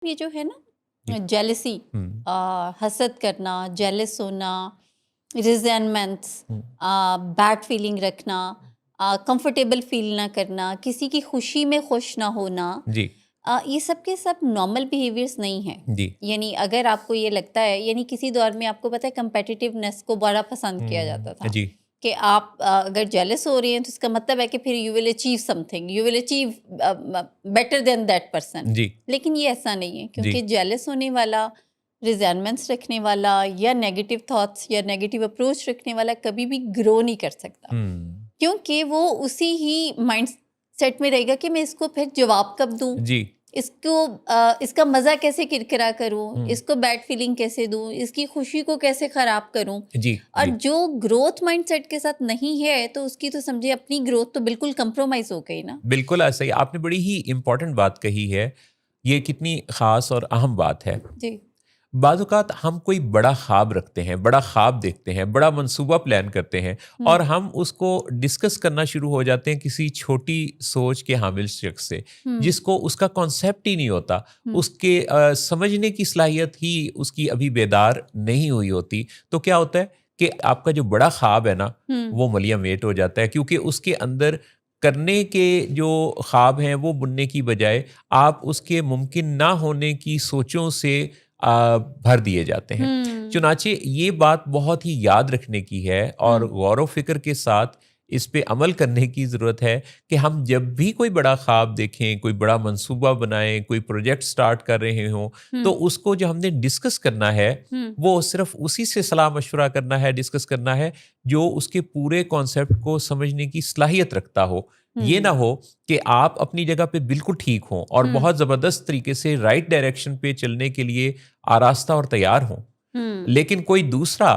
ये जो है जी। ना जेलसी, हसद करना, जेलस होना, रिजेंटमेंट्स, हुँ, बैड फीलिंग रखना, कंफर्टेबल फील ना करना, किसी की खुशी में खुश ना होना, जी, ये सब के सब नॉर्मल बिहेवियर्स नहीं है। जी। यानी अगर आपको ये लगता है, यानी किसी दौर में आपको पता है कंपेटिटिवनेस को बड़ा पसंद किया जाता था जी, कि आप अगर जेलस हो रही हैं तो इसका मतलब है कि फिर you will achieve something, you will achieve better than that person. जी, लेकिन ये ऐसा नहीं है, जी। क्योंकि जेलस होने वाला, रिजेंटमेंट्स रखने वाला या नेगेटिव थॉट्स या नेगेटिव अप्रोच रखने वाला कभी भी ग्रो नहीं कर सकता, हुँ, क्योंकि वो उसी ही माइंड सेट में रहेगा कि मैं इसको फिर जवाब कब दूं, जी, इसको इसका मज़ा कैसे किरकिरा करूं, हुँ, इसको बैड फीलिंग कैसे दूं, इसकी खुशी को कैसे ख़राब करूं। जी, और जी। जो ग्रोथ माइंडसेट के साथ नहीं है तो उसकी तो समझिए अपनी ग्रोथ तो बिल्कुल कंप्रोमाइज़ हो गई ना। बिल्कुल ऐसा ही आपने बड़ी ही इम्पोर्टेंट बात कही है। ये कितनी ख़ास और अहम बात है। जी। बाज़ औक़ात हम कोई बड़ा ख़्वाब रखते हैं, बड़ा ख़्वाब देखते हैं, बड़ा मंसूबा प्लान करते हैं हुँ, और हम उसको डिस्कस करना शुरू हो जाते हैं किसी छोटी सोच के हामिल शख़्स से, हुँ, जिसको उसका कॉन्सेप्ट ही नहीं होता। हुँ, उसके समझने की सलाहियत ही उसकी अभी बेदार नहीं हुई होती। तो क्या होता है कि आपका जो बड़ा ख़्वाब है ना, हुँ, वो मलिया मेट हो जाता है, क्योंकि उसके अंदर करने के जो ख़्वाब हैं, वो बुनने की बजाय आप उसके मुमकिन ना होने की सोचों से भर दिए जाते हैं। हुँ, चुनांचे ये बात बहुत ही याद रखने की है और हुँ, गौर व फ़िक्र के साथ इस पे अमल करने की ज़रूरत है कि हम जब भी कोई बड़ा ख़्वाब देखें, कोई बड़ा मंसूबा बनाएँ, कोई प्रोजेक्ट स्टार्ट कर रहे हों, तो हुँ, उसको जो हमने डिस्कस करना है, हुँ, वो सिर्फ़ उसी से सलाह-मशवरा करना है, डिस्कस करना है, जो उसके पूरे कॉन्सेप्ट को समझने की सलाहियत रखता हो। ये ना हुँ, हो कि आप अपनी जगह पे बिल्कुल ठीक हों और हुँ, बहुत ज़बरदस्त तरीके से राइट डायरेक्शन पे चलने के लिए आरास्ता और तैयार हों। हुँ, लेकिन कोई दूसरा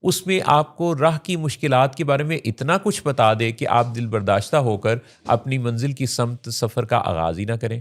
उसमें आपको राह की मुश्किलात के बारे में इतना कुछ बता दे कि आप दिल बर्दाश्ता होकर अपनी मंजिल की समत सफ़र का आगाज़ ही ना करें।